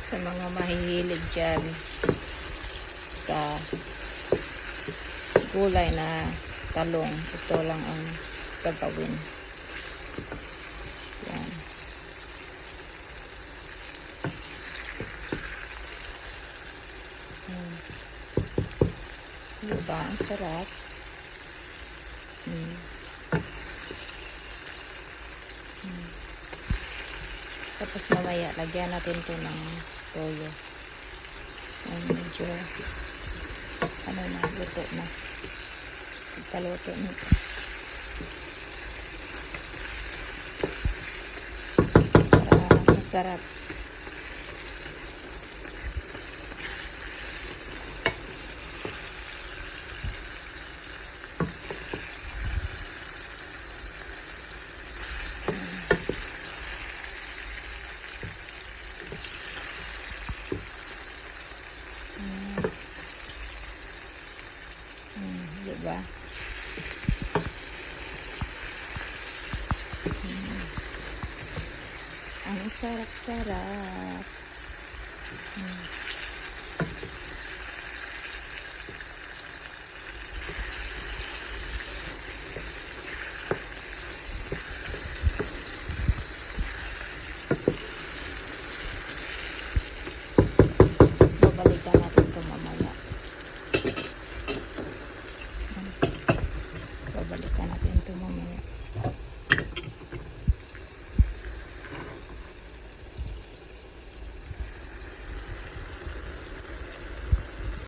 Sa mga mahihilig dyan sa gulay na talong, ito lang ang gagawin. Yan. Diba? Ang sarap. Tapos mamaya, lagyan natin to ng toyo. Medyo ano na, luto na. Pagkaluto nito. Para masarap. Diba? Ang sarap-sarap.